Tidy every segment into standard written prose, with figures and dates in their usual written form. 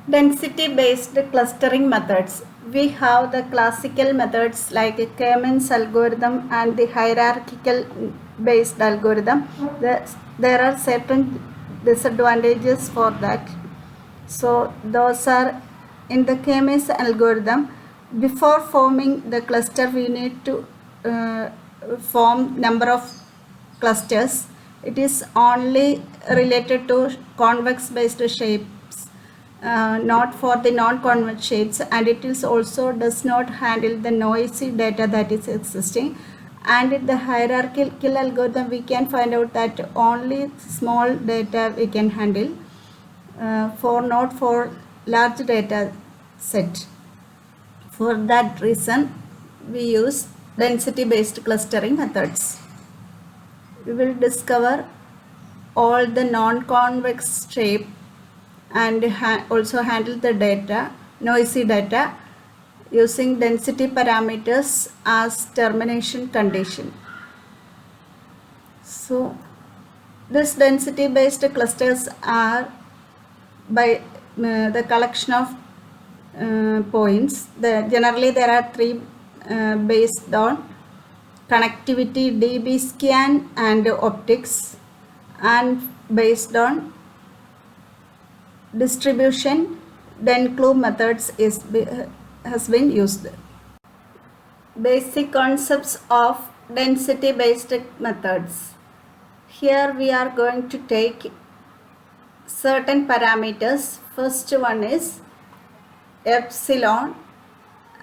Density-based clustering methods. We have the classical methods like K-means algorithm and the hierarchical based algorithm. There are certain disadvantages for that. So those are in the K-means algorithm. Before forming the cluster, we need to form number of clusters. It is only related to convex based shapes, not for the non-convex shapes, and it is also does not handle the noisy data that is existing. And in the hierarchical algorithm, we can find out that only small data we can handle, not for large data set. For that reason, we use density based clustering methods. We will discover all the non-convex shape and also handle the data, noisy data, using density parameters as termination condition. So this density based clusters are by the collection of points. Generally there are three based on connectivity, dB scan and optics, and based on distribution, Denclue methods has been used. Basic concepts of density based methods. Here we are going to take certain parameters. First one is epsilon,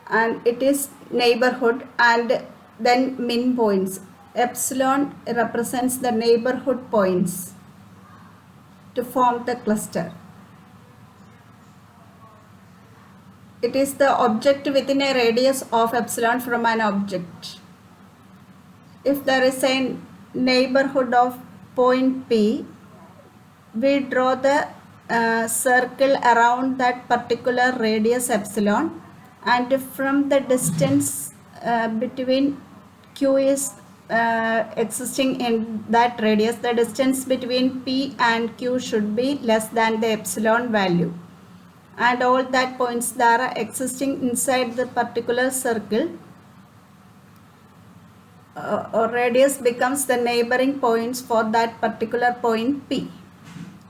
and it is neighborhood, and then min points. Epsilon represents the neighborhood points to form the cluster. It is the object within a radius of epsilon from an object. If there is a neighborhood of point P, we draw the circle around that particular radius epsilon, and from the distance between Q is existing in that radius, the distance between P and Q should be less than the epsilon value, and all that points that are existing inside the particular circle or radius becomes the neighboring points for that particular point P.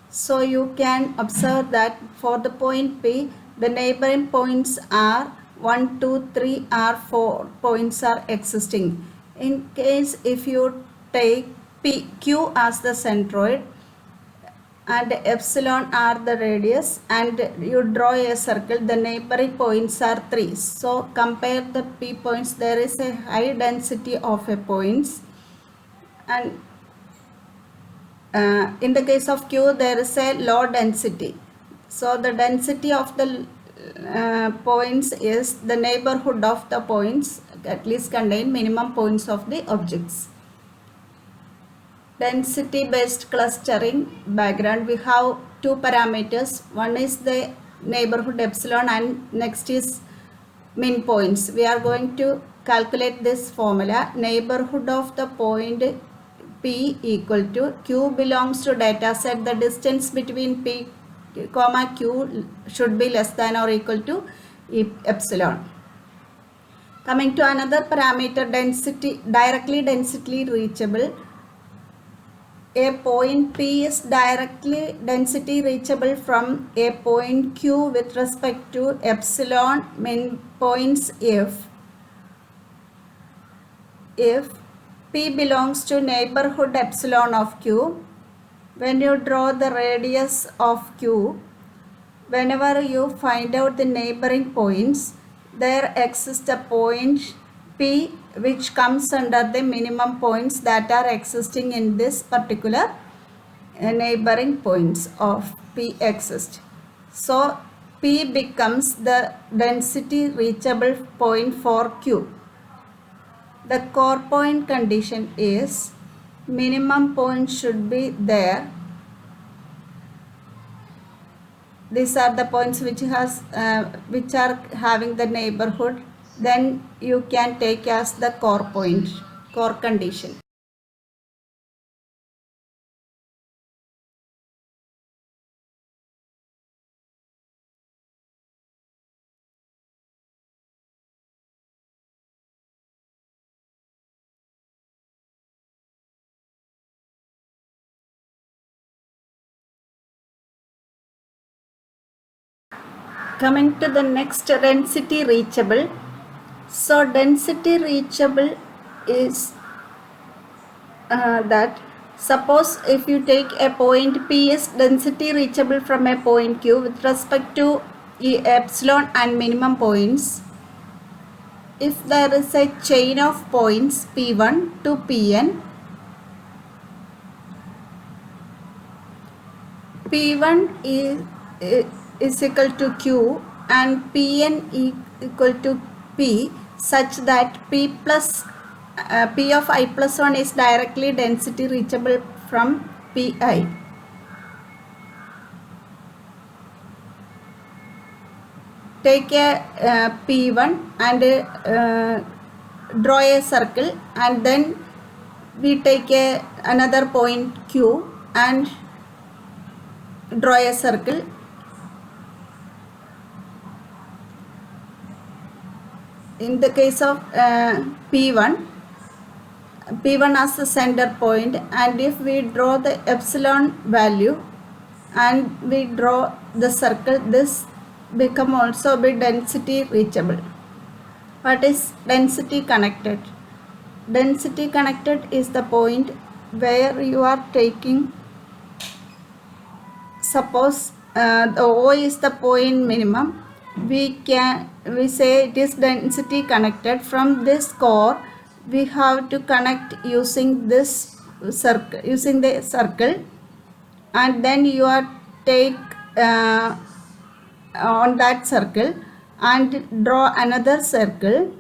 So you can observe that for the point P, the neighboring points are 1, 2, 3 or 4 points are existing. In case if you take Q as the centroid and epsilon are the radius, and you draw a circle, the neighboring points are 3. So compare the P points, there is a high density of a points, and in the case of Q there is a low density. So the density of the points is the neighborhood of the points at least contain minimum points of the objects. Density based clustering background, we have two parameters. One is the neighborhood epsilon and next is min points. We are going to calculate this formula. Neighborhood of the point P equal to Q belongs to data set. The distance between P comma Q should be less than or equal to epsilon. Coming to another parameter, density, directly density reachable. A point P is directly density reachable from a point Q with respect to epsilon min points if P belongs to neighborhood epsilon of Q. When you draw the radius of Q, whenever you find out the neighboring points, there exists a point P which comes under the minimum points that are existing in this particular neighboring points of P exist. So P becomes the density reachable point for Q. The core point condition is minimum point should be there. These are the points which are having the neighborhood. Then you can take as the core condition. Coming to the next, density reachable. So density reachable is that suppose if you take a point P is density reachable from a point Q with respect to epsilon and minimum points if there is a chain of points P1 to Pn. P1 is equal to Q and Pn equal to P such that P of I plus 1 is directly density reachable from Pi. Take a P1 and draw a circle, and then we take another point Q and draw a circle. In the case of P1 as the center point, and if we draw the epsilon value and we draw the circle, this become also be density reachable. What is density connected? Density connected is the point where you are taking, suppose the O is the point minimum, we say it is density connected. From this core we have to connect using this circle, using the circle, and then you are take on that circle and draw another circle,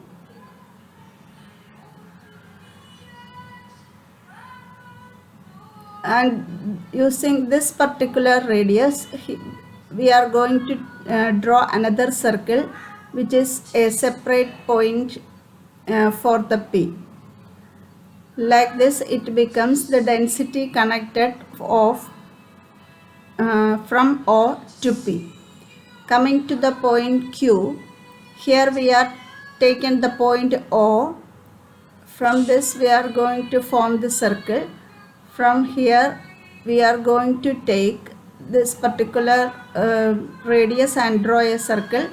and using this particular radius we are going to draw another circle which is a separate point for the P. Like this it becomes the density connected of from O to P. Coming to the point Q, here we are taken the point O. From this we are going to form the circle. From here we are going to take this particular radius and draw a circle.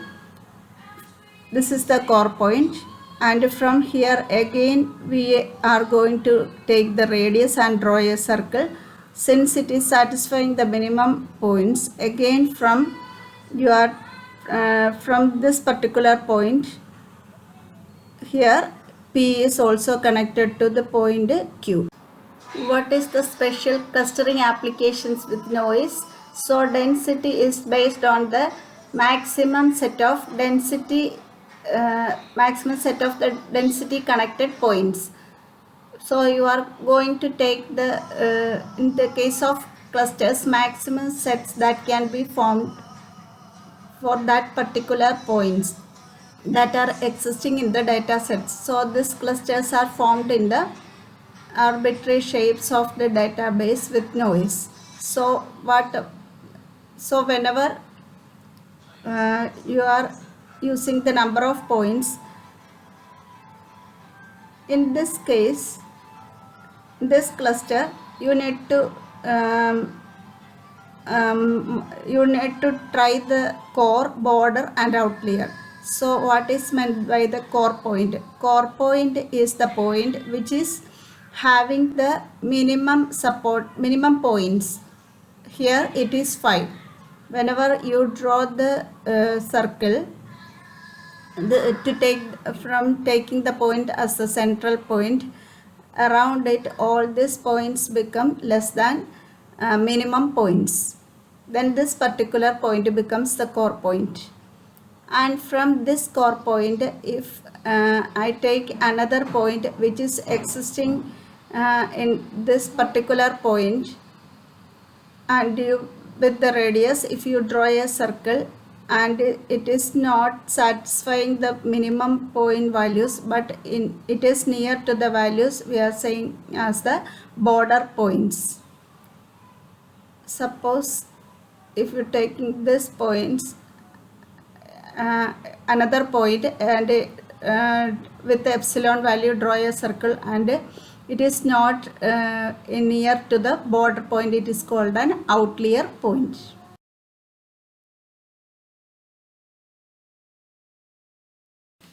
This is the core point, and from here again we are going to take the radius and draw a circle. Since it is satisfying the minimum points, again from from this particular point here P is also connected to the point Q. What is the special clustering applications with noise? So density is based on the maximum set of density the density connected points. So you are going to take the in the case of clusters, maximum sets that can be formed for that particular points that are existing in the data sets. So these clusters are formed in the arbitrary shapes of the database with noise. So whenever you are using the number of points, in this case, this cluster, you need to try the core, border and outlier. So what is meant by the core point? Core point is the point which is having the minimum points. Here it is 5. Whenever you draw the circle to take from taking the point as the central point, around it all these points become less than minimum points. Then this particular point becomes the core point. And from this core point, if I take another point which is existing in this particular point, and you with the radius, if you draw a circle and it is not satisfying the minimum point values, but it is near to the values, we are saying as the border points. Suppose if you taking this points, another point, and with the epsilon value draw a circle, and it is not near to the border point, it is called an outlier point.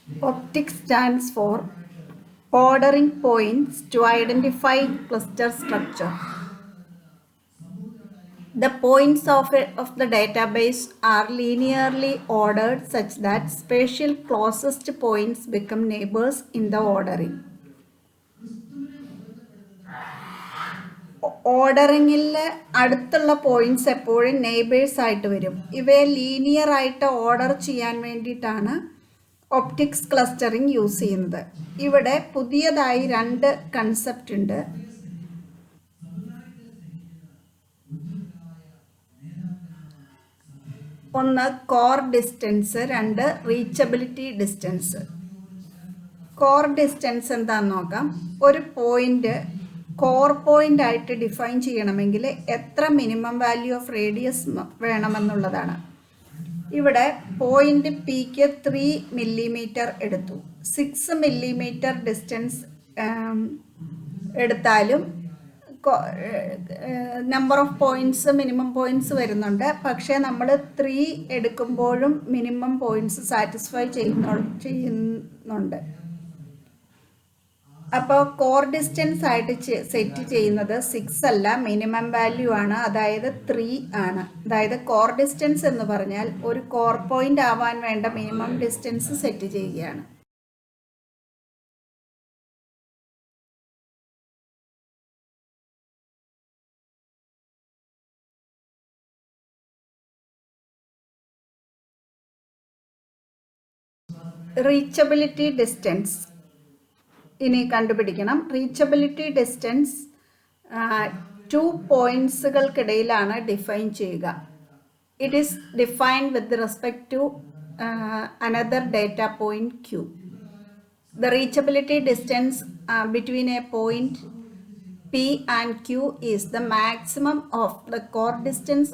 Optics stands for ordering points to identify cluster structure. The points of the database are linearly ordered such that spatial closest points become neighbors in the ordering. ഓർഡറിങ്ങിൽ അടുത്തുള്ള points എപ്പോഴും neighbours ആയിട്ട് വരും. ഇവയെ linear ആയിട്ട് order ചെയ്യാൻ വേണ്ടിയിട്ടാണ് optics clustering use ചെയ്യുന്നത്. ഇവിടെ പുതിയതായി 2 കൺസെപ്റ്റ് ഉണ്ട്. ഒന്ന് core distance, 2 reachability distance. Core distance എന്താണെന്ന് നോക്കാം. ഒരു പോയിന്റ് കോർ പോയിന്റ് ആയിട്ട് ഡിഫൈൻ ചെയ്യണമെങ്കിൽ എത്ര മിനിമം വാല്യൂ ഓഫ് റേഡിയസ് വേണമെന്നുള്ളതാണ്. ഇവിടെ പോയിന്റ് പിക്ക് 3 മില്ലിമീറ്റർ എടുത്തു. 6 മില്ലിമീറ്റർ ഡിസ്റ്റൻസ് എടുത്താലും number of points minimum points വരുന്നുണ്ട്. പക്ഷേ നമ്മൾ 3 എടുക്കുമ്പോഴും മിനിമം പോയിന്റ്സ് സാറ്റിസ്ഫൈ ചെയ്യുന്നുണ്ട്. അപ്പോൾ കോർ ഡിസ്റ്റൻസ് ആയിട്ട് സെറ്റ് ചെയ്യുന്നത് 6 അല്ല, മിനിമം വാല്യൂ ആണ്, അതായത് 3 ആണ്. അതായത് കോർ ഡിസ്റ്റൻസ് എന്ന് പറഞ്ഞാൽ ഒരു കോർ പോയിന്റ് ആവാൻ വേണ്ട മിനിമം ഡിസ്റ്റൻസ് സെറ്റ് ചെയ്യുകയാണ്. റീച്ചബിലിറ്റി ഡിസ്റ്റൻസ് ഇനി കണ്ടുപിടിക്കണം. റീച്ചബിലിറ്റി ഡിസ്റ്റൻസ് 2 പോയിന്റ്സുകൾക്കിടയിലാണ് ഡിഫൈൻ ചെയ്യുക. It is defined with respect to another data point Q. The reachability distance between a point P and Q is the maximum of the core distance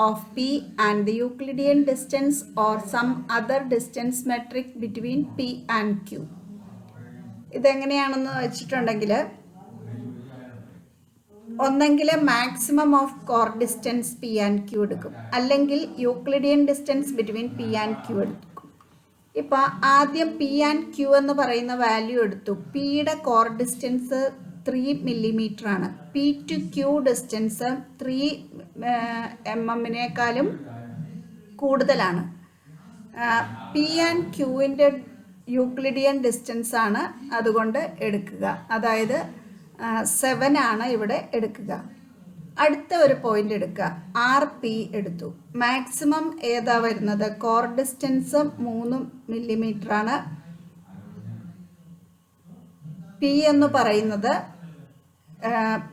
of P and the Euclidean distance or some other distance metric between P and Q. ഇതെങ്ങനെയാണെന്ന് വെച്ചിട്ടുണ്ടെങ്കിൽ ഒന്നെങ്കിൽ maximum of core distance P and Q എടുക്കും, അല്ലെങ്കിൽ Euclidean distance between P and Q എടുക്കും. ഇപ്പോൾ ആദ്യം P and Q എന്ന് പറയുന്ന വാല്യൂ എടുത്തു. പിയുടെ കോർ ഡിസ്റ്റൻസ് 3 മില്ലിമീറ്റർ ആണ്. P to Q distance 3 mm കൂടുതലാണ്. പി ആൻഡ് ക്യൂവിൻ്റെ യൂക്ലിഡിയൻ ഡിസ്റ്റൻസ് ആണ് അതുകൊണ്ട് എടുക്കുക, അതായത് 7 ആണ് ഇവിടെ എടുക്കുക. അടുത്ത ഒരു പോയിന്റ് എടുക്കുക, RP എടുത്തു. മാക്സിമം ഏതാ വരുന്നത്? കോർ ഡിസ്റ്റൻസ് 3 മില്ലിമീറ്റർ ആണ്. പി എന്ന് പറയുന്നത്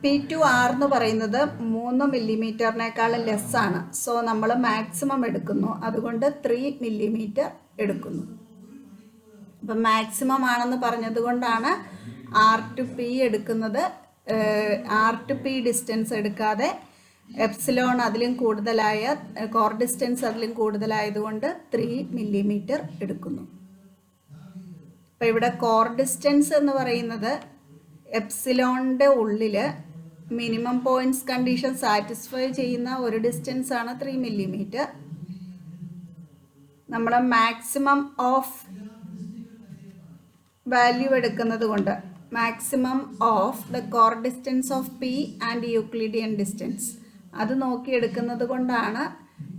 P to R എന്ന് പറയുന്നത് 3 മില്ലിമീറ്ററിനേക്കാളും ലെസ്സാണ്. സോ നമ്മൾ മാക്സിമം എടുക്കുന്നു, അതുകൊണ്ട് 3 മില്ലിമീറ്റർ എടുക്കുന്നു. അപ്പം മാക്സിമം ആണെന്ന് പറഞ്ഞത് കൊണ്ടാണ് R to P എടുക്കുന്നത്. R to P ഡിസ്റ്റൻസ് എടുക്കാതെ എപ്സിലോൺ അതിലും കൂടുതലായ കോർ ഡിസ്റ്റൻസ് അതിലും കൂടുതലായതുകൊണ്ട് 3 മില്ലിമീറ്റർ എടുക്കുന്നു. അപ്പം ഇവിടെ കോർ ഡിസ്റ്റൻസ് എന്ന് പറയുന്നത് എപ്സിലോണിൻ്റെ ഉള്ളിൽ മിനിമം പോയിന്റ്സ് കണ്ടീഷൻ സാറ്റിസ്ഫൈ ചെയ്യുന്ന ഒരു ഡിസ്റ്റൻസ് ആണ് 3 മില്ലിമീറ്റർ. നമ്മൾ മാക്സിമം ഓഫ് വാല്യൂ എടുക്കുന്നത് കൊണ്ട് maximum of the core distance of P and Euclidean distance അത് നോക്കിയെടുക്കുന്നത് കൊണ്ടാണ്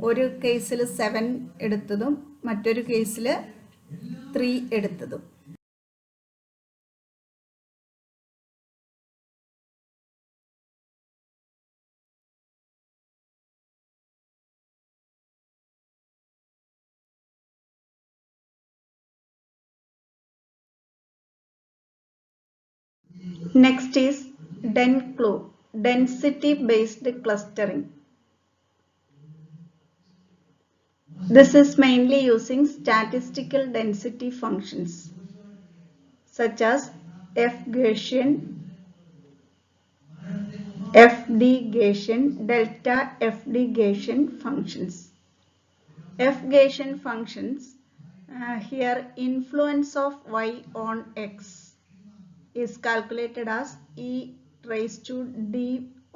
ഒരു കേസിൽ 7 എടുത്തതും മറ്റൊരു കേസിൽ 3 എടുത്തതും. Next is DENCLU, density based clustering. This is mainly using statistical density functions such as F Gaussian, FD Gaussian, delta FD Gaussian functions. F Gaussian functions, here influence of y on x is calculated as e raised to d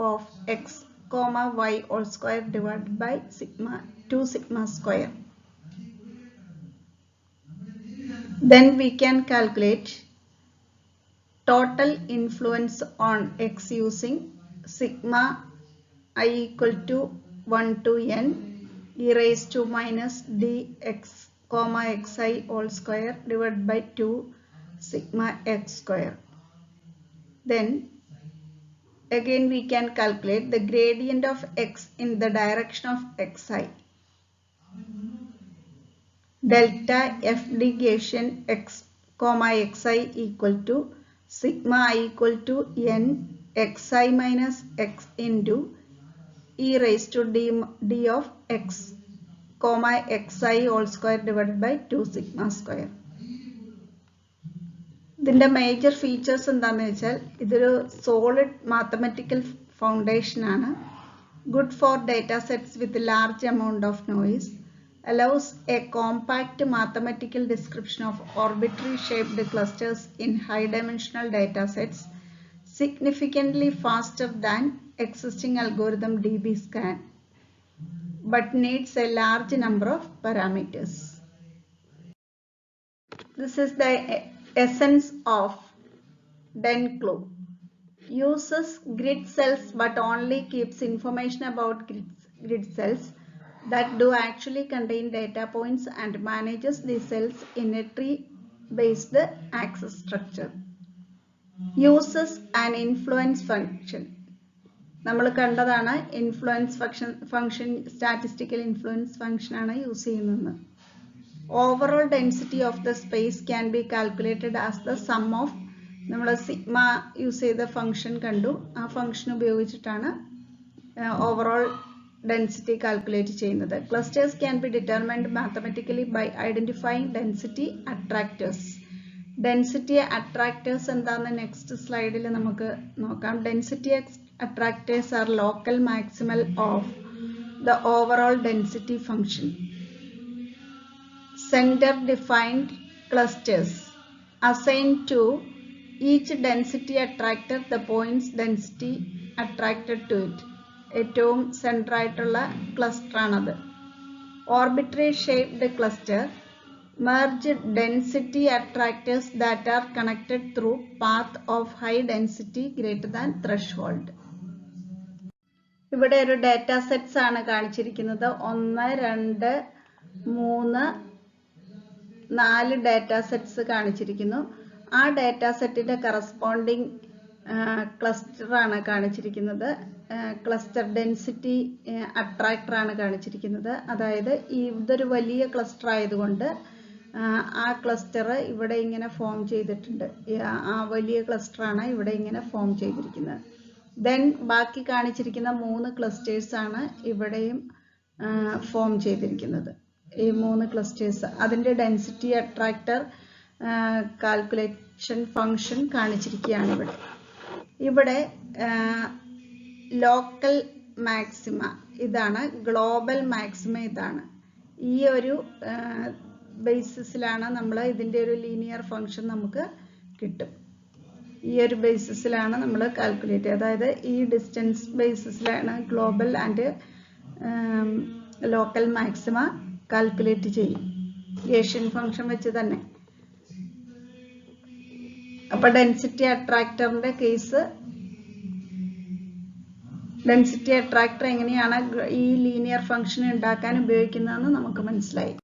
of x comma y all square divided by sigma 2 sigma square. Then we can calculate total influence on x using sigma I equal to 1 to n e raised to minus dx comma xi whole square divided by 2 sigma x square. Then again we can calculate the gradient of x in the direction of xi. Delta f negation x comma xi equal to sigma I equal to n xi minus x into e raised to d of x comma xi whole square divided by 2 sigma square. ഇതിന്റെ major features എന്താണെന്ന് വെച്ചാൽ ഇതൊരു solid mathematical foundation ആണ്. Good for data sets with large amount of noise, allows a compact mathematical description of arbitrary shaped clusters in high dimensional data sets, significantly faster than existing algorithm dbSCAN, but needs a large number of parameters. This is the essence of DENCLU. Uses grid cells but only keeps information about grid cells that do actually contain data points and manages these cells in a tree-based access structure. Uses an influence function. നമ്മൾ കണ്ടതാണ് influence function statistical influence function ആണ് use ചെയ്യുന്നത്. Overall density of the space can be calculated as the sum of നമ്മൾ sigma യൂസ് ചെയ്ത function കണ്ടു. ആ function ഉപയോഗിച്ചിട്ടാണ് ഓവറോൾ ഡെൻസിറ്റി കാൽക്കുലേറ്റ് ചെയ്യുന്നത്. Clusters can be determined mathematically by identifying density attractors. Density attractors എന്താണെന്ന് നെക്സ്റ്റ് സ്ലൈഡിൽ നമുക്ക് നോക്കാം. Density attractors are local maximal of the overall density function. Center defined clusters assigned to each density attractor the points density attracted to it. ഏറ്റവും centre ആയിട്ടുള്ള cluster ആണത്. Arbitrary shaped cluster merge density attractors that are connected through path of high density greater than threshold. ഇവിടെ ഒരു data sets ആണ് കാണിച്ചിരിക്കുന്നത്. 1 2 3 4 data sets കാണിച്ചിരിക്കുന്നു. ആ data സെറ്റിന്റെ കറസ്പോണ്ടിങ് ക്ലസ്റ്റർ ആണ് കാണിച്ചിരിക്കുന്നത്. ക്ലസ്റ്റർ ഡെൻസിറ്റി അട്രാക്ടർ ആണ് കാണിച്ചിരിക്കുന്നത്. അതായത് ഇതൊരു വലിയ ക്ലസ്റ്റർ ആയതുകൊണ്ട് ആ ക്ലസ്റ്റർ ഇവിടെ ഇങ്ങനെ ഫോം ചെയ്തിട്ടുണ്ട്. ആ വലിയ ക്ലസ്റ്റർ ആണ് ഇവിടെ ഇങ്ങനെ ഫോം ചെയ്തിരിക്കുന്നത്. ദെൻ ബാക്കി കാണിച്ചിരിക്കുന്ന 3 ക്ലസ്റ്റേഴ്സ് ആണ് ഇവിടെയും ഫോം ചെയ്തിരിക്കുന്നത്. ഈ 3 ക്ലസ്റ്റേഴ്സ് അതിൻ്റെ ഡെൻസിറ്റി അട്രാക്ടർ കാൽക്കുലേഷൻ ഫംഗ്ഷൻ കാണിച്ചിരിക്കുകയാണ് ഇവിടെ. ഇവിടെ ലോക്കൽ മാക്സിമ ഇതാണ്, ഗ്ലോബൽ മാക്സിമ ഇതാണ്. ഈ ഒരു ബേസിസിലാണ് നമ്മൾ ഇതിൻ്റെ ഒരു ലീനിയർ ഫംഗ്ഷൻ നമുക്ക് കിട്ടും. ഈ ഒരു ബേസിസിലാണ് നമ്മൾ കാൽക്കുലേറ്റ് ചെയ്യുക. അതായത് ഈ ഡിസ്റ്റൻസ് ബേസിസിലാണ് global and local maxima calculate ചെയ്യും ഗേഷ്യൻ ഫംഗ്ഷൻ വെച്ച് തന്നെ. അപ്പൊ ഡെൻസിറ്റി അട്രാക്ടറിന്റെ കേസ്, ഡെൻസിറ്റി അട്രാക്ടർ എങ്ങനെയാണ് ഈ ലീനിയർ ഫംഗ്ഷൻ ഉണ്ടാക്കാൻ ഉപയോഗിക്കുന്നതെന്ന് നമുക്ക് മനസ്സിലായി.